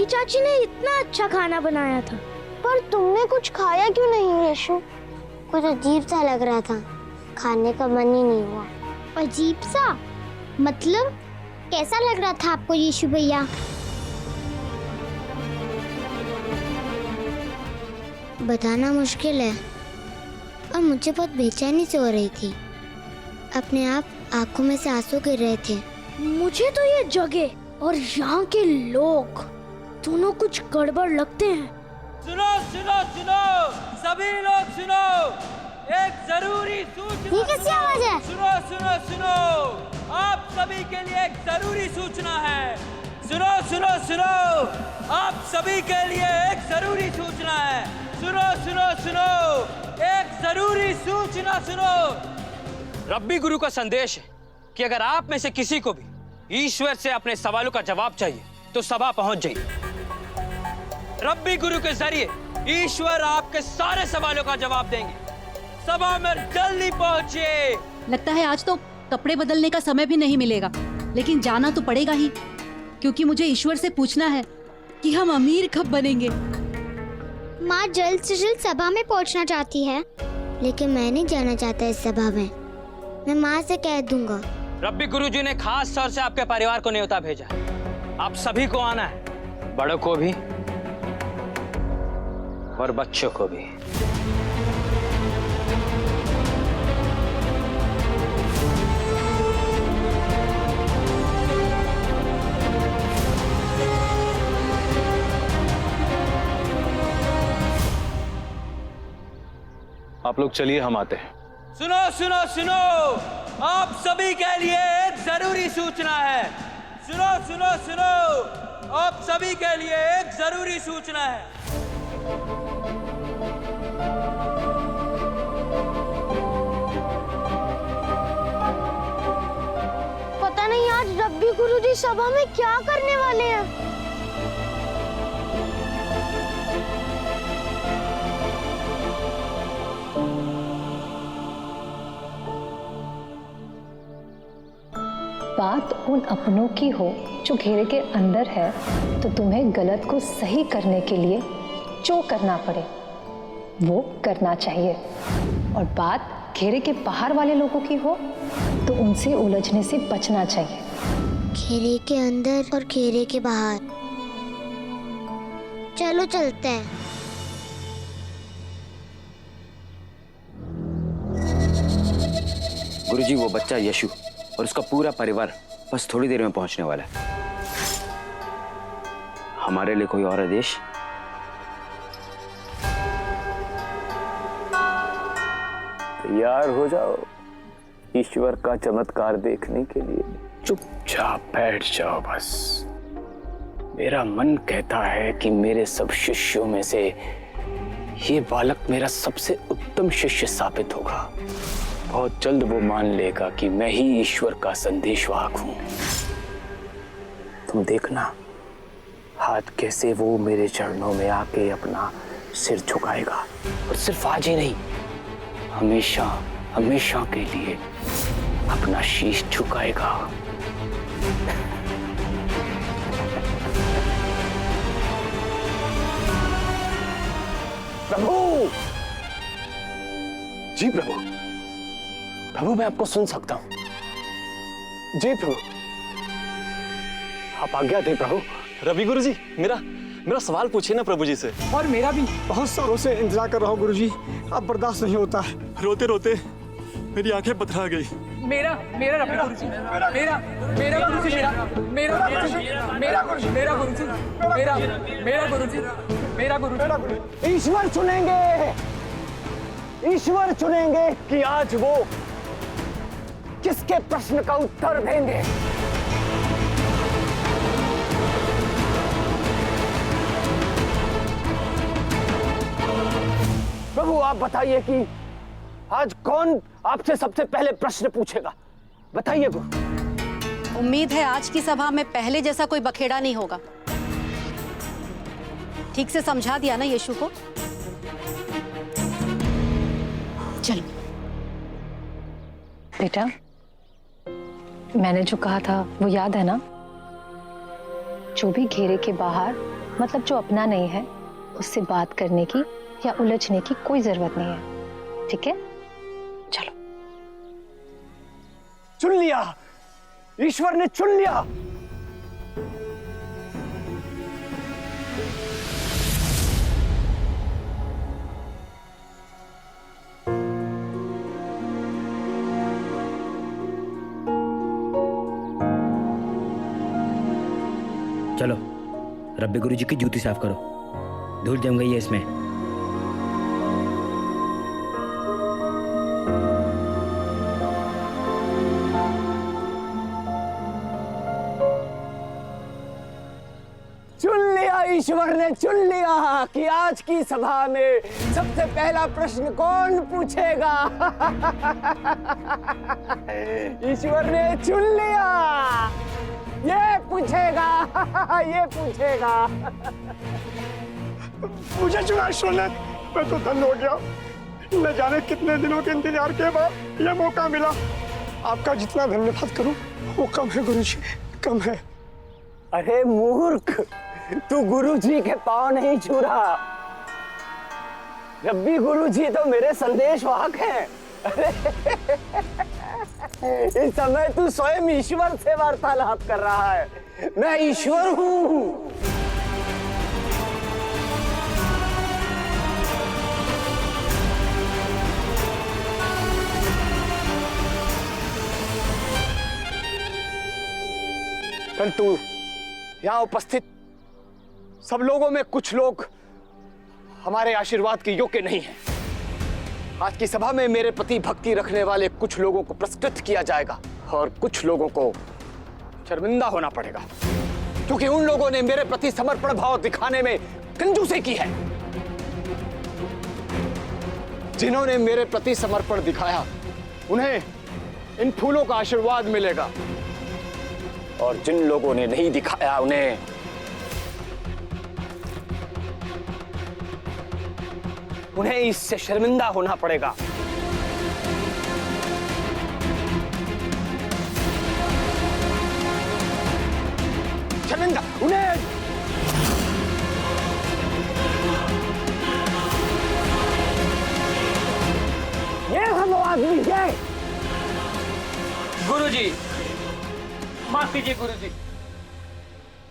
चाची ने इतना अच्छा खाना बनाया था। पर तुमने कुछ खाया क्यों नहीं यीशु? कुछ अजीब सा लग रहा था, खाने का मन ही नहीं हुआ। अजीब सा मतलब कैसा लग रहा था आपको यीशु भैया? बताना मुश्किल है और मुझे बहुत बेचैनी से हो रही थी। अपने आप आंखों में से आंसू गिर रहे थे। मुझे तो ये जगह और यहाँ के लोग दोनों कुछ गड़बड़ लगते हैं। सुनो सुनो सुनो, सभी लोग सुनो, एक जरूरी सूचना। ये कैसी आवाज है? सुनो सुनो सुनो, आप सभी के लिए एक जरूरी सूचना है। सुनो सुनो सुनो, आप सभी के लिए एक जरूरी सूचना है। सुनो सुनो सुनो, एक जरूरी सूचना सुनो। रब्बी गुरु का संदेश है कि अगर आप में से किसी को भी ईश्वर से अपने सवालों का जवाब चाहिए तो सभा पहुंच जाइए। रब्बी गुरु के जरिए ईश्वर आपके सारे सवालों का जवाब देंगे। सभा में जल्दी पहुंचिए। लगता है आज तो कपड़े बदलने का समय भी नहीं मिलेगा, लेकिन जाना तो पड़ेगा ही, क्योंकि मुझे ईश्वर से पूछना है कि हम अमीर कब बनेंगे। माँ जल्द से जल्द सभा में पहुँचना चाहती है। लेकिन मैं नहीं जाना चाहता इस सभा में। मैं माँ से कह दूंगा। रब्बी गुरुजी ने खास तौर से आपके परिवार को न्योता भेजा है। आप सभी को आना है, बड़ों को भी और बच्चों को भी। आप लोग चलिए, हम आते हैं। सुनो सुनो सुनो, आप सभी के लिए एक जरूरी सूचना है। सुनो सुनो सुनो, आप सभी के लिए एक जरूरी सूचना है। पता नहीं आज रब्बी गुरुजी सभा में क्या करने वाले हैं। बात उन अपनों की हो जो घेरे के अंदर है, तो तुम्हें गलत को सही करने के लिए जो करना पड़े वो करना चाहिए। और बात घेरे के बाहर वाले लोगों की हो तो उनसे उलझने से बचना चाहिए। घेरे के अंदर और घेरे के बाहर। चलो चलते हैं। गुरुजी, वो बच्चा यशु और उसका पूरा परिवार बस थोड़ी देर में पहुंचने वाला है। हमारे लिए कोई और आदेश? तैयार हो जाओ ईश्वर का चमत्कार देखने के लिए। चुपचाप बैठ जाओ बस। मेरा मन कहता है कि मेरे सब शिष्यों में से ये बालक मेरा सबसे उत्तम शिष्य साबित होगा। बहुत जल्द वो मान लेगा कि मैं ही ईश्वर का संदेशवाहक हूं। तुम देखना हाथ कैसे वो मेरे चरणों में आके अपना सिर झुकाएगा। और सिर्फ आज ही नहीं, हमेशा हमेशा के लिए अपना शीश झुकाएगा। प्रभु! जी प्रभु। प्रभु, मैं आपको सुन सकता हूं। जी प्रभु। आप आज्ञा दें प्रभु। रवि गुरुजी, मेरा सवाल पूछिए ना प्रभु जी से। और मेरा भी बहुत सालों से इंतजार कर रहा हूँ गुरुजी। अब बर्दाश्त नहीं होता है। रोते रोते मेरी आंखें पथरा गई। मेरा रब्बी गुरुजी, मेरा गुरुजी, मेरा गुरुजी, मेरा गुरुजी। ईश्वर चुनेंगे कि आज वो किसके प्रश्न का उत्तर देंगे। प्रभु, आप बताइए कि आज कौन आपसे सबसे पहले प्रश्न पूछेगा। बताइए गुरु। उम्मीद है आज की सभा में पहले जैसा कोई बखेड़ा नहीं होगा। ठीक से समझा दिया ना यीशु को? चलो बेटा, मैंने जो कहा था वो याद है ना? जो भी घेरे के बाहर मतलब जो अपना नहीं है उससे बात करने की या उलझने की कोई जरूरत नहीं है, ठीक है? चलो। चुन लिया, ईश्वर ने चुन लिया। चलो रब्बी गुरुजी की जूती साफ करो, धूल जम गई है इसमें। चुन लिया, ईश्वर ने चुन लिया कि आज की सभा में सबसे पहला प्रश्न कौन पूछेगा। ईश्वर ने चुन लिया, ये पूछेगा, ये पूछेगा। मुझे चुना ईश्वर ने, मैं तो धन्य हो गया। न जाने कितने दिनों के इंतजार के बाद यह मौका मिला। आपका जितना धन्यवाद करूं वो कम है गुरुजी, कम है। अरे मूर्ख, तू गुरुजी के पांव नहीं छू रहा। रब्बी गुरुजी तो मेरे संदेश वाहक हैं। इस समय तू स्वयं ईश्वर से वार्तालाप कर रहा है। मैं ईश्वर हूं। परंतु यहां उपस्थित सब लोगों में कुछ लोग हमारे आशीर्वाद के योग्य नहीं हैं। आज की सभा में मेरे प्रति भक्ति रखने वाले कुछ लोगों को पुरस्कृत किया जाएगा और कुछ लोगों को शर्मिंदा होना पड़ेगा, क्योंकि उन लोगों ने मेरे प्रति समर्पण भाव दिखाने में कंजूसी की है। जिन्होंने मेरे प्रति समर्पण दिखाया उन्हें इन फूलों का आशीर्वाद मिलेगा, और जिन लोगों ने नहीं दिखाया उन्हें इससे शर्मिंदा होना पड़ेगा। शर्मिंदा उन्हें। ये हम आदमी ये। गुरुजी, माफ कीजिए गुरुजी।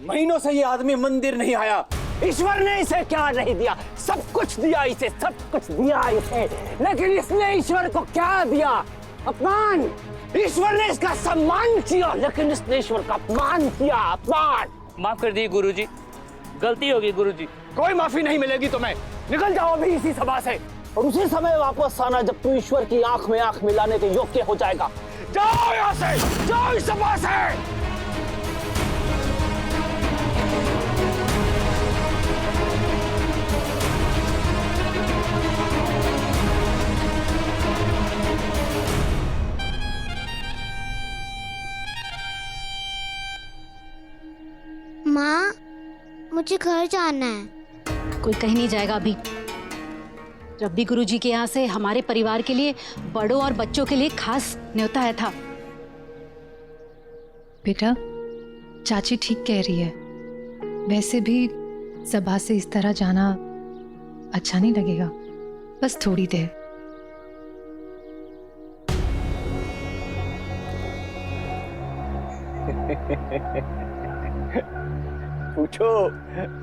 महीनों से ये आदमी मंदिर नहीं आया। ईश्वर ने इसे क्या नहीं दिया? सब कुछ दिया इसे, सब कुछ दिया इसे, लेकिन इसने ईश्वर को क्या दिया? अपमान। ईश्वर ने इसका सम्मान किया, लेकिन इसने ईश्वर का अपमान किया। अपमान। माफ कर दिए गुरुजी, गलती होगी गुरुजी। कोई माफी नहीं मिलेगी तुम्हें। निकल जाओ अभी इसी सभा से, और उसी समय वापस आना जब तू ईश्वर की आंख में आंख मिलाने के योग्य हो जाएगा। जाओ यहाँ से, जाओ इस सभा से। माँ, मुझे घर जाना है। कोई कहीं नहीं जाएगा अभी। रब्बी गुरुजी के यहाँ से हमारे परिवार के लिए बड़ों और बच्चों के लिए खास न्योता आया था। बेटा, चाची ठीक कह रही है। वैसे भी सभा से इस तरह जाना अच्छा नहीं लगेगा। बस थोड़ी देर। पूछो,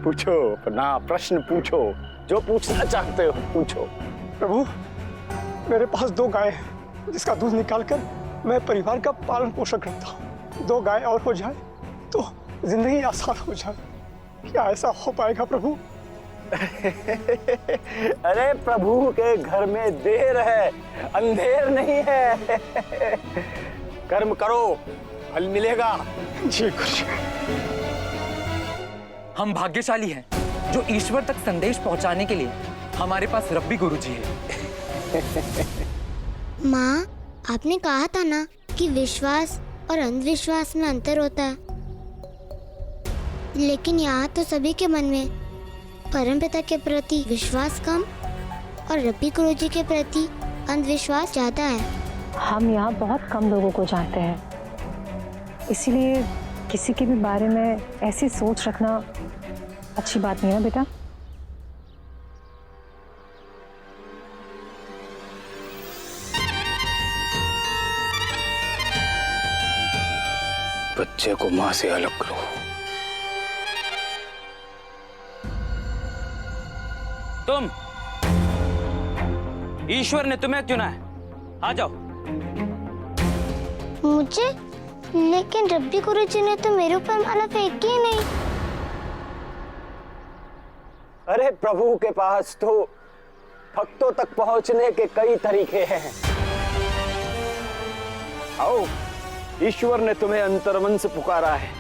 पूछो, अपना प्रश्न पूछो, जो पूछना चाहते हो पूछो। प्रभु, मेरे पास 2 गाय हैं, जिसका दूध निकालकर मैं परिवार का पालन पोषण करता हूँ। 2 गाय और हो जाए तो जिंदगी आसान हो जाए। क्या ऐसा हो पाएगा प्रभु? अरे प्रभु के घर में देर है, अंधेर नहीं है। कर्म करो, फल मिलेगा। जी गुरुजी। हम भाग्यशाली हैं जो ईश्वर तक संदेश पहुंचाने के लिए हमारे पास रब्बी गुरुजी है। माँ, आपने कहा था ना कि विश्वास और अंधविश्वास में अंतर होता है, लेकिन यहाँ तो सभी के मन में परमपिता के प्रति विश्वास कम और रब्बी गुरुजी के प्रति अंधविश्वास ज्यादा है। हम यहाँ बहुत कम लोगों को जानते हैं, इसीलिए किसी के भी बारे में ऐसी सोच रखना अच्छी बात नहीं है ना बेटा। बच्चे को मां से अलग करो। तुम, ईश्वर ने तुम्हें चुना है, आ जाओ। मुझे? लेकिन रब्बी गुरुजी ने तो मेरे ऊपर माला फेंकी ही नहीं। अरे प्रभु के पास तो भक्तों तक पहुंचने के कई तरीके हैं। आओ, ईश्वर ने तुम्हें अंतर्मन से पुकारा है।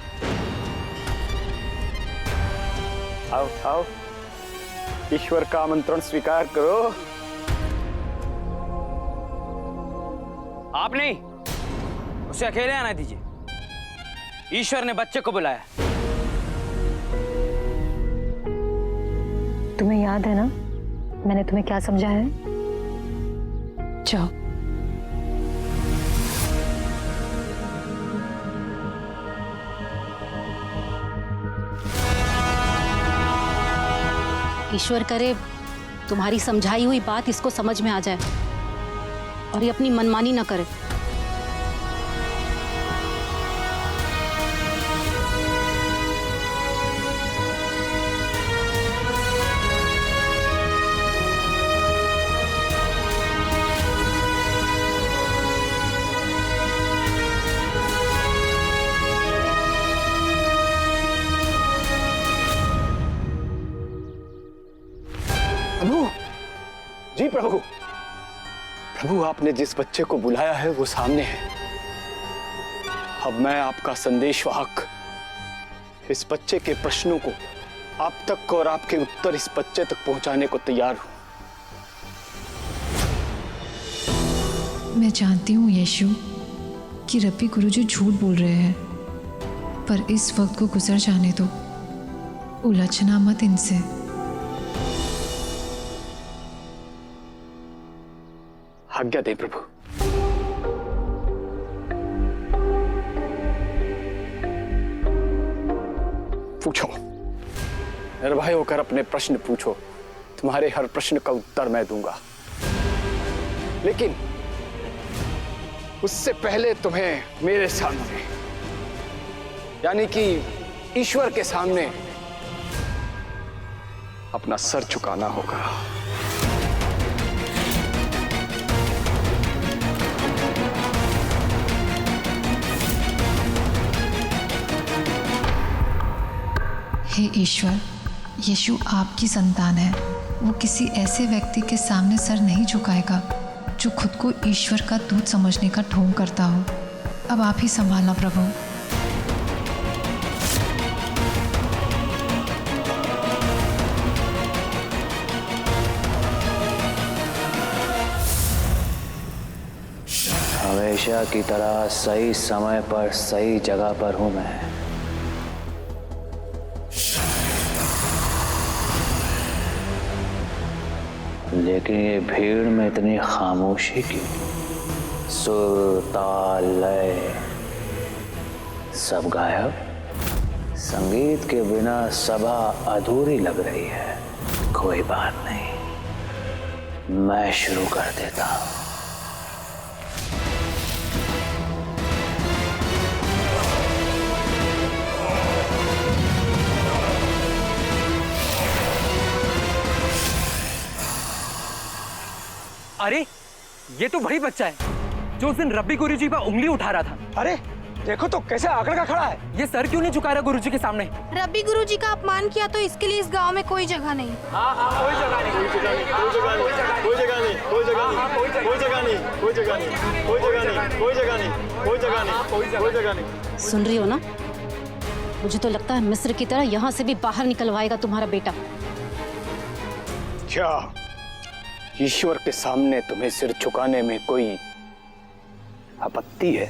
आओ आओ, ईश्वर का आमंत्रण स्वीकार करो। आप नहीं, उसे अकेले आना दीजिए। ईश्वर ने बच्चे को बुलाया। तुम्हें याद है ना मैंने तुम्हें क्या समझाया है? जाओ। ईश्वर करे तुम्हारी समझाई हुई बात इसको समझ में आ जाए और ये अपनी मनमानी न करे। प्रभु जी, प्रभु प्रभु, आपने जिस बच्चे को बुलाया है वो सामने है। अब मैं आपका संदेशवाहक इस बच्चे के प्रश्नों को आप तक और आपके उत्तर इस बच्चे तक पहुंचाने को तैयार हूं। मैं जानती हूँ यीशु कि रब्बी गुरुजी झूठ बोल रहे हैं, पर इस वक्त को गुजर जाने दो, उलझना मत इनसे। आज्ञा दे प्रभु। पूछो, निर्भय होकर अपने प्रश्न पूछो। तुम्हारे हर प्रश्न का उत्तर मैं दूंगा, लेकिन उससे पहले तुम्हें मेरे सामने, यानी कि ईश्वर के सामने अपना सर झुकाना होगा। हे ईश्वर, यीशु आपकी संतान है। वो किसी ऐसे व्यक्ति के सामने सर नहीं झुकाएगा जो खुद को ईश्वर का दूत समझने का ढोंग करता हो। अब आप ही संभालना प्रभु। हमेशा की तरह सही समय पर सही जगह पर हूं मैं। लेकिन ये भीड़ में इतनी खामोशी क्यों? सुर, ताल, लय सब गायब। संगीत के बिना सभा अधूरी लग रही है। कोई बात नहीं, मैं शुरू कर देता हूं। अरे ये तो वही बच्चा है जो उस दिन रब्बी गुरुजी पर उंगली उठा रहा था। अरे देखो तो कैसे आकड़ का खड़ा है। ये सर क्यों नहीं झुका रहा गुरुजी के सामने? रब्बी गुरुजी का अपमान किया तो इसके लिए इस गांव में कोई जगह नहीं। कोई जगह नहीं, कोई जगह नहीं, कोई जगह नहीं, कोई जगह नहीं, कोई जगह नहीं, कोई जगह नहीं, कोई जगह नहीं, कोई जगह नहीं, कोई जगह नहीं, कोई जगह नहीं, कोई जगह नहीं। सुन रही हो ना? मुझे तो लगता है मिस्र की तरह यहाँ से भी बाहर निकलवाएगा तुम्हारा बेटा। क्या ईश्वर के सामने तुम्हें सिर झुकाने में कोई आपत्ति है?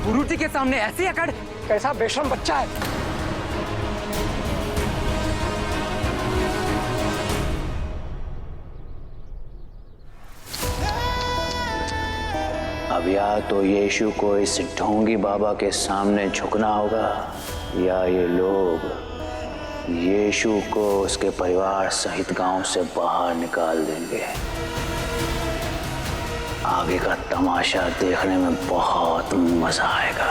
गुरुजी के सामने ऐसी अकड़? कैसा बेशर्म बच्चा है। अब या तो यीशु को इस ढोंगी बाबा के सामने झुकना होगा या ये लोग यीशु को उसके परिवार सहित गांव से बाहर निकाल देंगे। आगे का तमाशा देखने में बहुत मजा आएगा।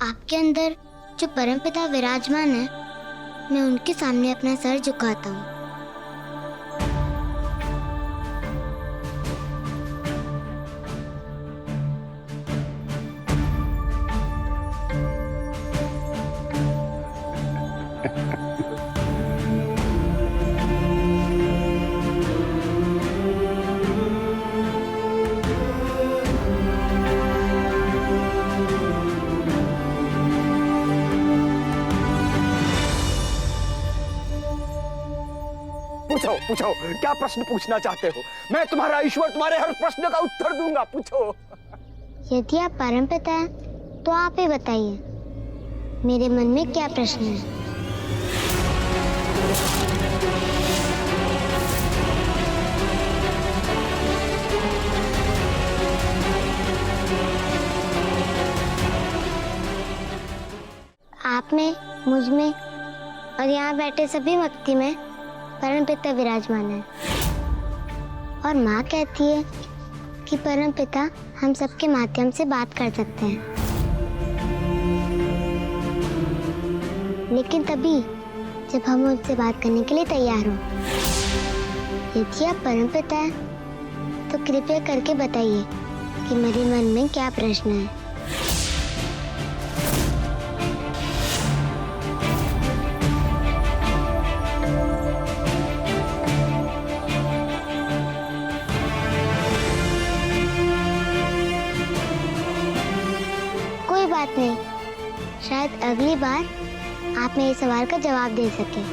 आपके अंदर जो परमपिता विराजमान है, मैं उनके सामने अपना सर झुकाता हूँ। पूछो पूछो, क्या प्रश्न पूछना चाहते हो? मैं तुम्हारा ईश्वर तुम्हारे हर प्रश्न का उत्तर दूंगा। पूछो। यदि आप परमपिता हैं, तो आप ही बताइए, मेरे मन में क्या प्रश्न है? आप में, मुझ में और यहाँ बैठे सभी व्यक्ति में परमपिता विराजमान है। और माँ कहती है कि परमपिता हम सबके माध्यम से बात कर सकते हैं, लेकिन तभी जब हम उनसे बात करने के लिए तैयार हो। यदि आप परमपिता हैं, तो कृपया करके बताइए कि मेरे मन में क्या प्रश्न है। बात नहीं, शायद अगली बार आप मेरे सवाल का जवाब दे सकें।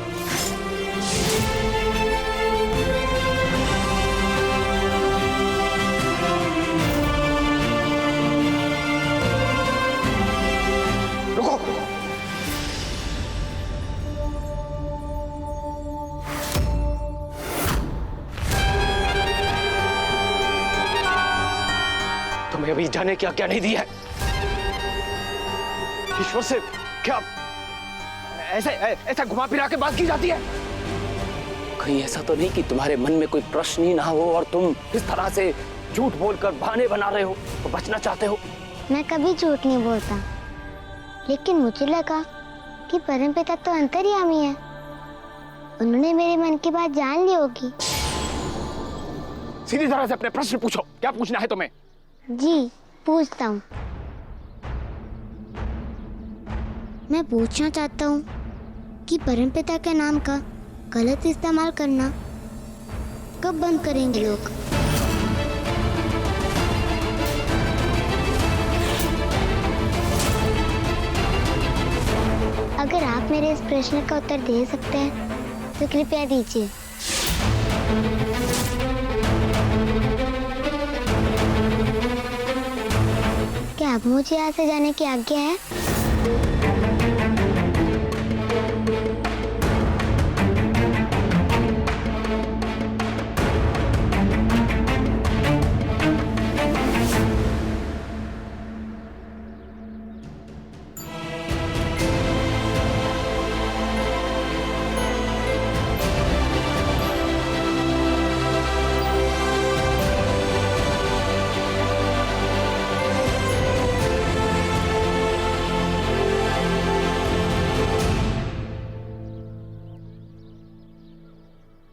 रुको। तुम्हें अभी जाने की आज्ञा नहीं दी है। ईश्वर से क्या ऐसा घुमा फिरा के बात की जाती है? कहीं ऐसा तो नहीं कि तुम्हारे मन में कोई प्रश्न ही ना हो और तुम इस तरह से झूठ बोलकर बहाने बना रहे हो तो बचना चाहते हो? मैं कभी झूठ नहीं बोलता, लेकिन मुझे लगा कि परमपिता तो अंतर्यामी है, उन्होंने मेरे मन की बात जान ली होगी। सीधी तरह से अपने प्रश्न पूछो, क्या पूछना है तुम्हें? जी पूछता हूँ। मैं पूछना चाहता हूँ कि परमपिता के नाम का गलत इस्तेमाल करना कब बंद करेंगे लोग? अगर आप मेरे इस प्रश्न का उत्तर दे सकते हैं तो कृपया दीजिए। क्या अब मुझे यहाँ से जाने की आज्ञा है?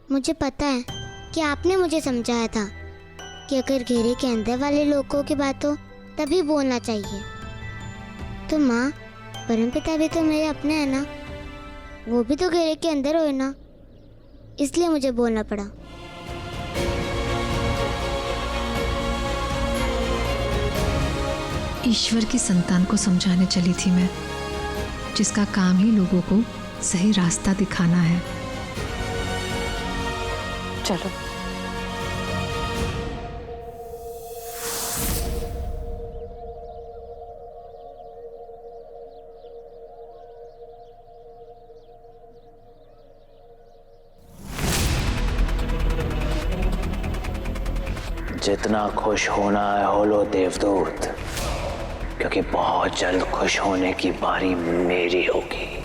मुझे पता है कि आपने मुझे समझाया था कि अगर घेरे के अंदर वाले लोगों की बात हो तभी बोलना चाहिए। तो माँ, परमपिता भी तो मेरे अपने हैं ना, वो भी तो घेरे के अंदर हो ना, इसलिए मुझे बोलना पड़ा। ईश्वर की संतान को समझाने चली थी मैं, जिसका काम ही लोगों को सही रास्ता दिखाना है। चलो। जितना खुश होना है हो लो देवदूत, क्योंकि बहुत जल्द खुश होने की बारी मेरी होगी।